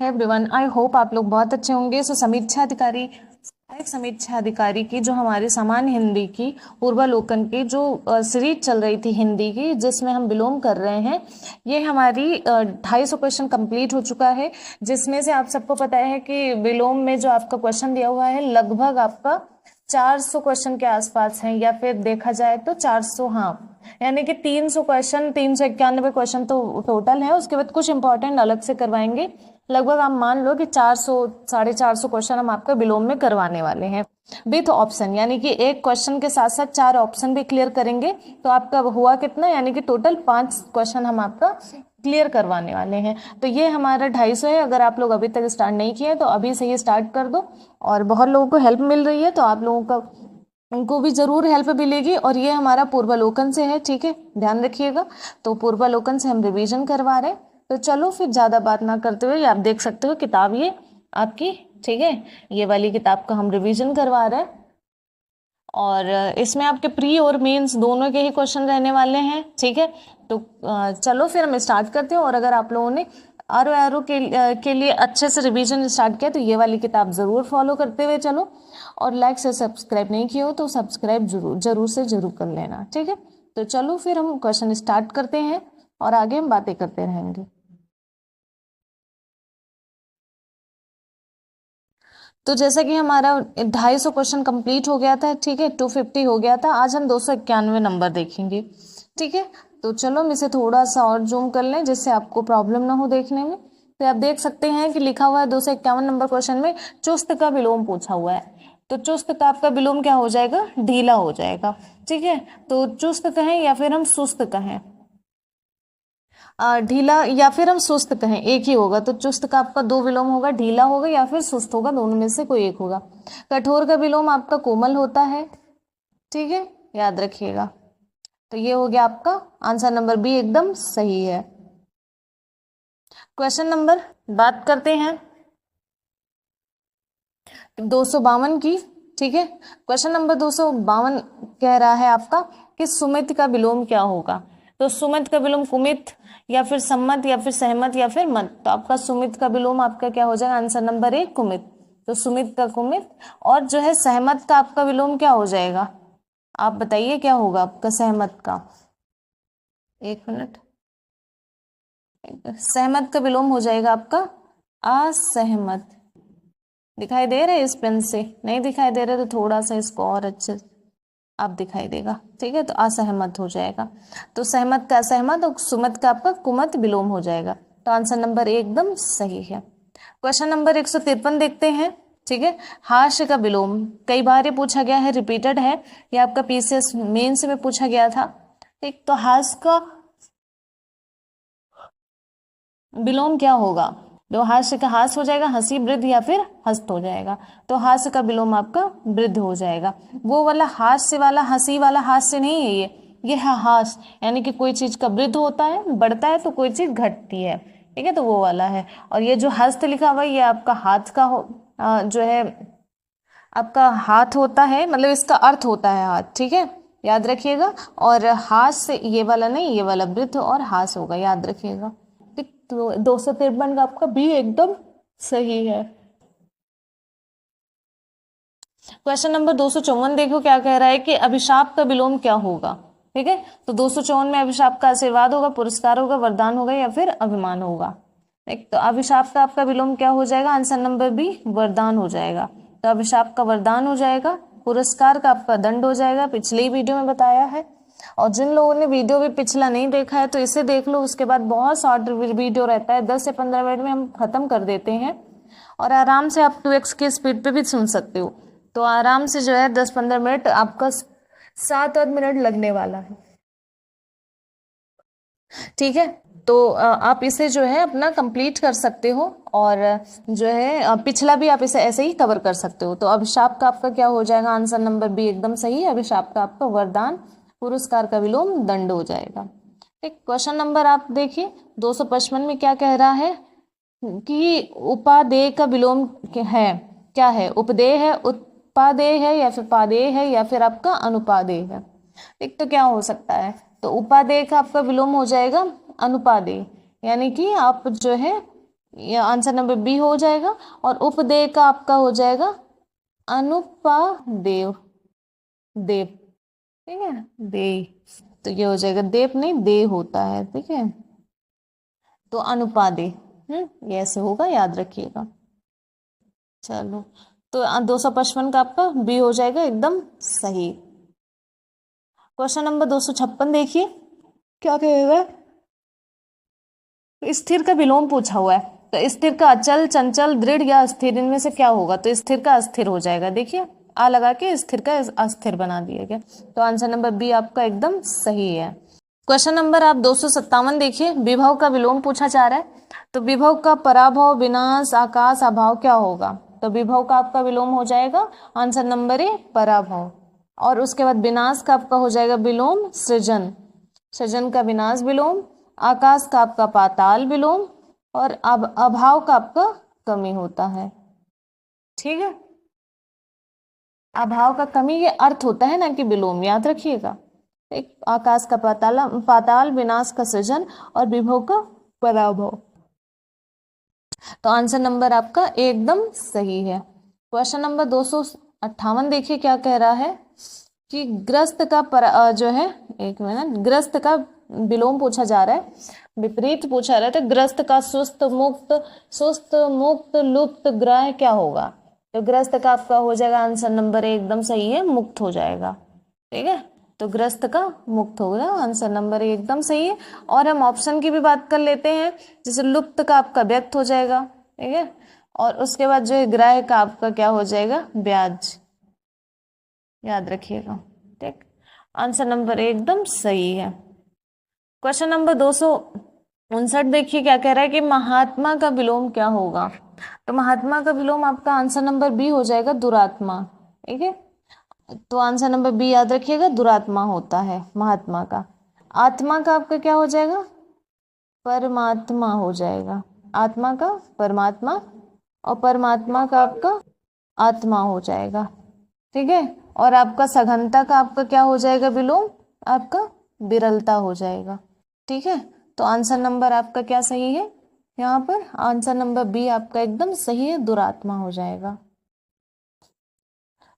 है everyone, I hope आप लोग बहुत अच्छे होंगे। समीक्षा अधिकारी, एक समीक्षा अधिकारी की जो हमारी सामान्य हिंदी की पूर्वालोकन की जो सीरीज चल रही थी हिंदी की, जिसमें हम बिलोंग कर रहे हैं, ये हमारी 250 क्वेश्चन कंप्लीट हो चुका है। जिसमें से आप सबको पता है कि विलोम में जो आपका क्वेश्चन दिया हुआ है लगभग आपका 400 क्वेश्चन के आसपास है, या फिर देखा जाए तो 400, हाँ, यानी कि 300 क्वेश्चन, 391 क्वेश्चन तो टोटल है। उसके बाद कुछ इंपॉर्टेंट अलग से करवाएंगे। लगभग आप मान लो कि 400 450 क्वेश्चन हम आपका विलोम में करवाने वाले हैं विथ ऑप्शन, यानी कि एक क्वेश्चन के साथ साथ 4 ऑप्शन भी क्लियर करेंगे। तो आपका हुआ कितना, यानी कि टोटल 5 क्वेश्चन हम आपका क्लियर करवाने वाले हैं। तो ये हमारा 250 है। अगर आप लोग अभी तक स्टार्ट नहीं किए तो अभी से ही स्टार्ट कर दो। और बहुत लोगों को हेल्प मिल रही है, तो आप लोगों का उनको भी जरूर हेल्प मिलेगी। और ये हमारा पूर्वालोकन से है, ठीक है, ध्यान रखिएगा। तो पूर्वालोकन से हम रिवीजन करवा रहे हैं। तो चलो फिर ज्यादा बात ना करते हुए, आप देख सकते हो किताब ये आपकी, ठीक है, ये वाली किताब का हम रिवीजन करवा रहे हैं। और इसमें आपके प्री और मेंस दोनों के ही क्वेश्चन रहने वाले हैं, ठीक है। तो चलो फिर हम स्टार्ट करते हैं। और अगर आप लोगों ने आरो आरो के लिए अच्छे से रिवीजन स्टार्ट किया तो ये वाली किताब जरूर फॉलो करते हुए चलो। और लाइक से सब्सक्राइब नहीं किया हो तो सब्सक्राइब जरूर से जरूर कर लेना, ठीक है। तो चलो फिर हम क्वेश्चन स्टार्ट करते हैं और आगे हम बातें करते रहेंगे। तो जैसा कि हमारा 250 क्वेश्चन कंप्लीट हो गया था, ठीक है, 250 हो गया था। आज हम 291 नंबर देखेंगे, ठीक है। तो चलो हम इसे थोड़ा सा और जूम कर लें जिससे आपको प्रॉब्लम ना हो देखने में। तो आप देख सकते हैं कि लिखा हुआ है 251 नंबर क्वेश्चन में चुस्त का विलोम पूछा हुआ है। तो चुस्त का आपका विलोम क्या हो जाएगा, ढीला हो जाएगा, ठीक है। तो चुस्त कहें या फिर हम सुस्त कहें, ढीला या फिर हम सुस्त कहें, एक ही होगा। तो चुस्त का आपका 2 विलोम होगा, ढीला होगा या फिर सुस्त होगा, दोनों में से कोई एक होगा। कठोर का विलोम आपका कोमल होता है, ठीक है, याद रखिएगा। तो ये हो गया आपका आंसर नंबर बी, एकदम सही है। क्वेश्चन नंबर बात करते हैं 252 की, ठीक है। क्वेश्चन नंबर 252 कह रहा है आपका कि सुमित का विलोम क्या होगा। तो सुमित का विलोम कुमित या फिर सम्मत या फिर सहमत या फिर मत। तो आपका सुमित का विलोम आपका क्या हो जाएगा, आंसर नंबर ए कुमित। तो सुमित का कुमित। और जो है सहमत का आपका विलोम क्या हो जाएगा, आप बताइए क्या होगा आपका सहमत का। एक मिनट, सहमत का विलोम हो जाएगा आपका असहमत। दिखाई दे रहे इस पेन से, नहीं दिखाई दे रहे तो थोड़ा सा इसको और अच्छे आप दिखाई देगा, ठीक है। तो असहमत हो जाएगा। तो सहमत का असहमत और सुमत का आपका कुमत विलोम हो जाएगा। तो आंसर नंबर ए एकदम सही है। क्वेश्चन नंबर 153 देखते हैं, ठीक है। हास्य का विलोम कई बार ये पूछा गया है, रिपीटेड है, ये आपका पीसीएस मेंस में पूछा गया था, ठीक। तो हास्य का विलोम क्या होगा, जो हास्य का हास्य हो जाएगा, हंसी वृद्ध या फिर हस्त हो जाएगा। तो हास्य का विलोम आपका वृद्ध हो जाएगा। वो वाला हास्य वाला हंसी वाला हास्य नहीं है ये है हास्य, यानी कि कोई चीज का वृद्ध होता है, बढ़ता है, तो कोई चीज घटती है, ठीक है, तो वो वाला है। और ये जो हस्त लिखा हुआ है ये आपका हाथ का जो है आपका हाथ होता है, मतलब इसका अर्थ होता है हाथ, ठीक है, याद रखिएगा। और हास्य ये वाला नहीं, ये वाला वृद्ध और हास्य होगा, याद रखिएगा, ठीक। तो 253 का आपका बी एकदम सही है। क्वेश्चन नंबर 254 देखो क्या कह रहा है कि अभिशाप का विलोम क्या होगा, ठीक है। तो 254 में अभिशाप का आशीर्वाद होगा, पुरस्कार होगा, वरदान होगा या फिर अभिमान होगा। एक तो अभिशाप का आपका विलोम क्या हो जाएगा, आंसर नंबर बी वरदान हो जाएगा। तो अभिशाप का वरदान हो जाएगा। पुरस्कार का आपका दंड हो जाएगा, पिछले ही वीडियो में बताया है। और जिन लोगों ने वीडियो भी पिछला नहीं देखा है तो इसे देख लो, उसके बाद बहुत शॉर्ट वीडियो रहता है, 10 से 15 मिनट में हम खत्म कर देते हैं। और आराम से आप 2x की स्पीड पे भी सुन सकते हो। तो आराम से जो है 10-15 मिनट आपका 7-8 मिनट लगने वाला है, ठीक है। तो आप इसे जो है अपना कंप्लीट कर सकते हो। और जो है पिछला भी आप इसे ऐसे ही कवर कर सकते हो। तो अभिशाप का आपका क्या हो जाएगा, आंसर नंबर बी एकदम सही है। अभिशाप का आपका वरदान, पुरस्कार का विलोम दंड हो जाएगा, ठीक। क्वेश्चन नंबर आप देखिए 255 में क्या कह रहा है कि उपादेय का विलोम है, क्या है, उपदेय है, उत्पादेय है या फिर पादेय है या फिर आपका अनुपादेय है, ठीक। तो क्या हो सकता है, तो उपादेय का आपका विलोम हो जाएगा अनुपादेय, यानी कि आप जो है ये आंसर नंबर बी हो जाएगा। और उपदेय का आपका हो जाएगा अनुपादेव, देव, ठीक है, दे, तो ये हो जाएगा देव नहीं दे होता है, ठीक है, तो अनुपादे, ये ऐसे होगा, याद रखिएगा। चलो, तो 255 का आपका बी हो जाएगा एकदम सही। क्वेश्चन नंबर 256 देखिए क्या कहेगा। स्थिर का विलोम पूछा हुआ है, तो स्थिर का अचल, चंचल, दृढ़ या अस्थिर, इनमें से क्या होगा? तो स्थिर का अस्थिर हो जाएगा। देखिए आ लगा के स्थिर का अस्थिर बना दिया गया, तो आंसर नंबर बी आपका एकदम सही है। क्वेश्चन नंबर आप 257 देखिए, विभव का विलोम पूछा जा रहा है। तो विभव का पराभव, विनाश, आकाश, अभाव क्या होगा? तो विभव का आपका विलोम हो जाएगा आंसर नंबर ए पराभव। और उसके बाद विनाश का आपका हो जाएगा विलोम सृजन, सृजन का विनाश विलोम, आकाश का आपका पाताल विलोम, और अब अभाव का आपका कमी होता है, ठीक है। अभाव का कमी ये अर्थ होता है ना कि विलोम, याद रखिएगा। एक आकाश का पाताल, विनाश का सृजन और विभव का पराभव। तो आंसर नंबर आपका एकदम सही है। क्वेश्चन नंबर 258 देखिए क्या कह रहा है कि ग्रस्त का जो है, एक मिनट, ग्रस्त का विलोम पूछा जा रहा है, विपरीत पूछा रहा है। तो ग्रस्त का सुस्त, मुक्त, लुप्त, ग्रह क्या होगा? तो ग्रस्त का आपका हो जाएगा आंसर नंबर एकदम सही है, मुक्त हो जाएगा, ठीक है। तो ग्रस्त का मुक्त होगा, आंसर नंबर एकदम सही है। और हम ऑप्शन की भी बात कर लेते हैं, जैसे लुप्त का आपका व्यक्त हो जाएगा, ठीक है। और उसके बाद जो है ग्राह का आपका क्या हो जाएगा? ब्याज, याद रखिएगा, ठीक। आंसर नंबर एकदम सही है। क्वेश्चन नंबर 259 देखिए क्या कह रहा है कि महात्मा का विलोम क्या होगा? तो महात्मा का विलोम आपका आंसर नंबर बी हो जाएगा दुरात्मा, ठीक है। तो आंसर नंबर बी याद रखिएगा, दुरात्मा होता है महात्मा का। आत्मा का आपका क्या हो जाएगा? परमात्मा हो जाएगा, आत्मा का परमात्मा, और परमात्मा का आपका आत्मा हो जाएगा, ठीक है। और आपका सघनता का आपका क्या हो जाएगा विलोम? आपका विरलता हो जाएगा, ठीक है। तो आंसर नंबर आपका क्या सही है? यहाँ पर आंसर नंबर बी आपका एकदम सही है, दुरात्मा हो जाएगा।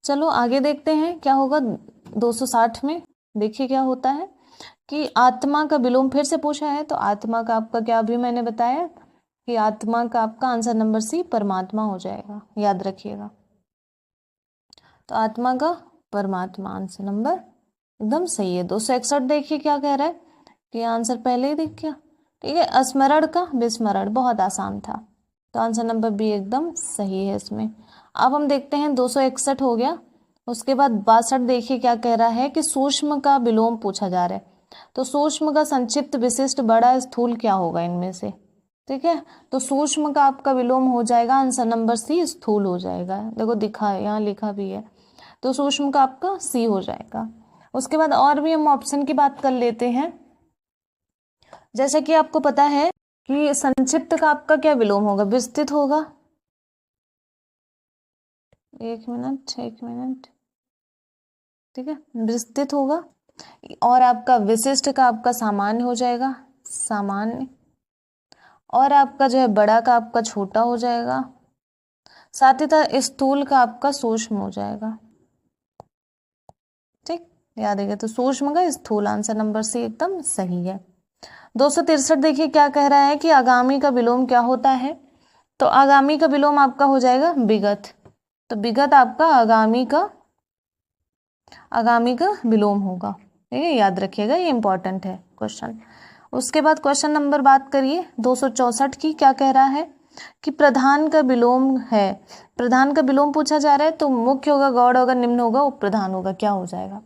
चलो आगे देखते हैं क्या होगा 260 में। देखिए क्या होता है कि आत्मा का विलोम फिर से पूछा है। तो आत्मा का आपका क्या अभी मैंने बताया कि आत्मा का आपका आंसर नंबर सी परमात्मा हो जाएगा, याद रखिएगा। तो आत्मा का परमात्मा आंसर नंबर एकदम सही है। 261 देखिए क्या कह रहा है कि आंसर पहले ही देख क्या, ठीक है। स्मरण का विस्मरण, बहुत आसान था, तो आंसर नंबर बी एकदम सही है इसमें। अब हम देखते हैं 261 हो गया। उसके बाद 62 देखिए क्या कह रहा है कि सूक्ष्म का विलोम पूछा जा रहा है। तो सूक्ष्म का संक्षिप्त, विशिष्ट, बड़ा, स्थूल क्या होगा इनमें से? ठीक है, तो सूक्ष्म का आपका विलोम हो जाएगा आंसर नंबर सी, स्थूल हो जाएगा। देखो दिखा है, यहाँ लिखा भी है, तो सूक्ष्म का आपका सी हो जाएगा। उसके बाद और भी हम ऑप्शन की बात कर लेते हैं। जैसे कि आपको पता है कि संक्षिप्त का आपका क्या विलोम होगा? विस्तृत होगा। एक मिनट, ठीक है, विस्तृत होगा। और आपका विशिष्ट का आपका सामान्य हो जाएगा, सामान्य। और आपका जो है बड़ा का आपका छोटा हो जाएगा। साथ ही साथ स्थूल का आपका सूक्ष्म हो जाएगा, ठीक, याद है। तो सूक्ष्म का स्थूल, आंसर नंबर सी एकदम सही है। 263 देखिए क्या कह रहा है कि आगामी का विलोम क्या होता है? तो आगामी का विलोम आपका हो जाएगा विगत। तो विगत आपका आगामी का विलोम होगा, ठीक है, याद रखिएगा, ये इंपॉर्टेंट है क्वेश्चन। उसके बाद क्वेश्चन नंबर बात करिए 264 की। क्या कह रहा है कि प्रधान का विलोम है। प्रधान का विलोम पूछा जा रहा है, तो मुख्य होगा, गौड़ होगा, निम्न होगा, उपप्रधान होगा, क्या हो जाएगा?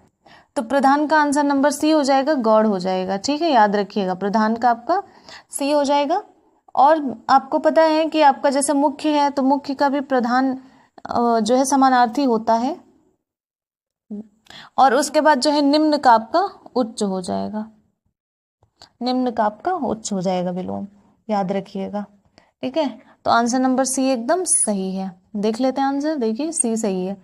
तो प्रधान का आंसर नंबर सी हो जाएगा, गौड़ हो जाएगा, ठीक है, याद रखिएगा, प्रधान का आपका सी हो जाएगा। और आपको पता है कि आपका जैसे मुख्य है, तो मुख्य का भी प्रधान जो है समानार्थी होता है। और उसके बाद जो है निम्न का आपका उच्च हो जाएगा, निम्न का आपका उच्च हो जाएगा विलोम, याद रखिएगा, ठीक है। तो आंसर नंबर सी एकदम सही है। देख लेते हैं आंसर, देखिए सी सही है।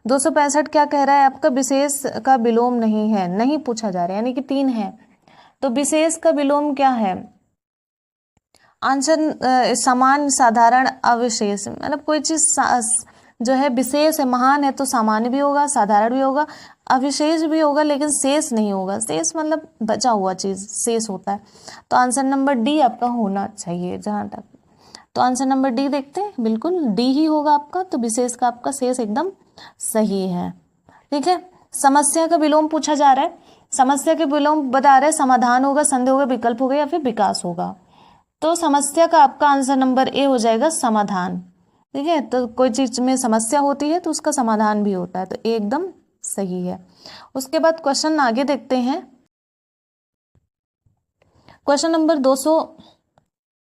265 क्या कह रहा है आपका? विशेष का विलोम नहीं है, नहीं पूछा जा रहा है, यानी कि 3 है। तो विशेष का विलोम क्या है? आंसर समान, साधारण, अविशेष, मतलब कोई चीज जो है विशेष है, महान है, तो सामान्य भी होगा, साधारण भी होगा, अविशेष भी होगा, लेकिन शेष नहीं होगा। शेष मतलब बचा हुआ चीज शेष होता है। तो आंसर नंबर डी आपका होना चाहिए जहां तक। तो आंसर नंबर डी देखते हैं, बिल्कुल डी ही होगा आपका। तो विशेष का आपका शेष एकदम सही है। ठीक है, समस्या का विलोम पूछा जा रहा है। समस्या के विलोम बता रहे हैं, समाधान होगा, संदेह होगा, विकल्प होगा या फिर विकास होगा। तो समस्या का आपका आंसर नंबर ए हो जाएगा, समाधान। ठीक है, तो कोई चीज में समस्या होती है तो उसका समाधान भी होता है, तो ए एकदम सही है। उसके बाद क्वेश्चन आगे देखते हैं। क्वेश्चन नंबर 200,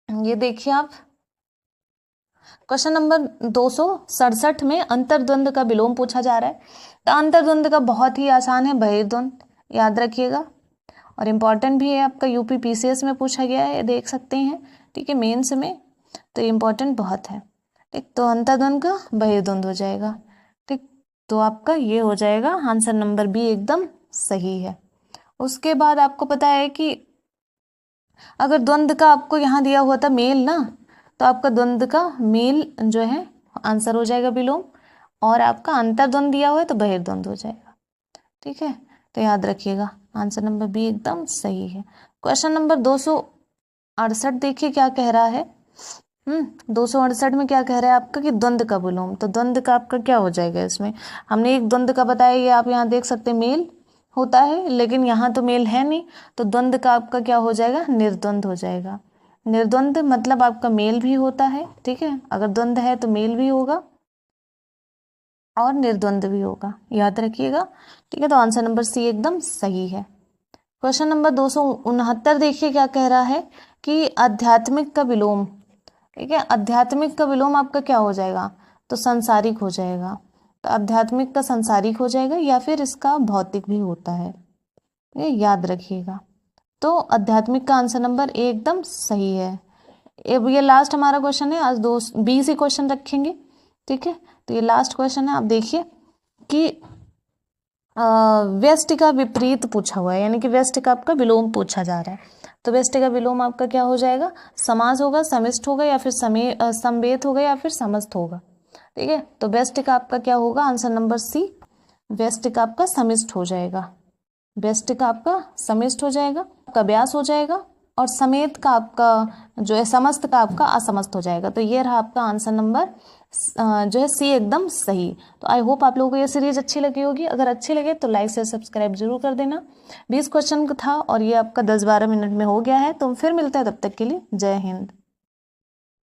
ये देखिए आप, क्वेश्चन नंबर 267 में अंतर्द्वंद का विलोम पूछा जा रहा है। तो अंतर्द्वंद का बहुत ही आसान है, बहिर्द्वंद, याद रखिएगा, और इम्पॉर्टेंट भी है आपका, यूपी पीसीएस में पूछा गया है, देख सकते हैं। ठीक है, मेंस में, तो इम्पॉर्टेंट बहुत है। ठीक, तो अंतर्द्वंद का बहिर्द्वंद हो जाएगा। ठीक, तो आपका ये हो जाएगा आंसर नंबर बी एकदम सही है। उसके बाद आपको पता है कि अगर द्वंद का आपको यहाँ दिया हुआ था मेल ना, तो आपका द्वंद का मेल जो है आंसर हो जाएगा विलोम, और आपका अंतर्द्वंद दिया हुआ है तो बहिर्द्वंद हो जाएगा। ठीक है, तो याद रखिएगा आंसर नंबर बी एकदम सही है। क्वेश्चन नंबर 268 देखिए क्या कह रहा है। 268 में क्या कह रहा है आपका कि द्वंद का विलोम। तो द्वंद का आपका क्या हो जाएगा, इसमें हमने एक द्वंद का बताया, ये आप यहाँ देख सकते हैं मेल होता है, लेकिन यहाँ तो मेल है नहीं, तो द्वंद का आपका क्या हो जाएगा, निर्द्वंद हो जाएगा। निर्द्वंद मतलब आपका मेल भी होता है। ठीक है, अगर द्वंद है तो मेल भी होगा और निर्द्वंद भी होगा, याद रखिएगा। ठीक है, तो आंसर नंबर सी एकदम सही है। क्वेश्चन नंबर 269 देखिए क्या कह रहा है कि आध्यात्मिक का विलोम। ठीक है, आध्यात्मिक का विलोम आपका क्या हो जाएगा, तो संसारिक हो जाएगा। तो आध्यात्मिक का संसारिक हो जाएगा या फिर इसका भौतिक भी होता है, ये याद रखिएगा। तो आध्यात्मिक का आंसर नंबर ए एकदम सही है। अब ये लास्ट हमारा क्वेश्चन है, आज 20 ही क्वेश्चन रखेंगे। ठीक है, तो ये लास्ट क्वेश्चन है। आप देखिए कि व्यष्टि का विपरीत पूछा हुआ है, यानी कि व्यष्टि का आपका विलोम पूछा जा रहा है। तो व्यष्टि का विलोम आपका क्या हो जाएगा, समास होगा, समिष्ट होगा या फिर समवेत होगा या फिर समस्त होगा। ठीक है, तो व्यष्टि का आपका क्या होगा, आंसर नंबर सी, व्यष्टि का आपका समिष्ट हो जाएगा। व्यष्टि का आपका समिष्ट हो जाएगा, आपका व्यास हो जाएगा, और समेत का आपका जो है समस्त का आपका असमस्त हो जाएगा। तो ये रहा आपका आंसर नंबर जो है सी एकदम सही। तो आई होप आप लोगों को ये सीरीज अच्छी लगी होगी। अगर अच्छी लगे तो लाइक से सब्सक्राइब जरूर कर देना। 20 क्वेश्चन था और ये आपका 10-12 मिनट में हो गया है। तो फिर मिलते हैं, तब तक के लिए जय हिंद।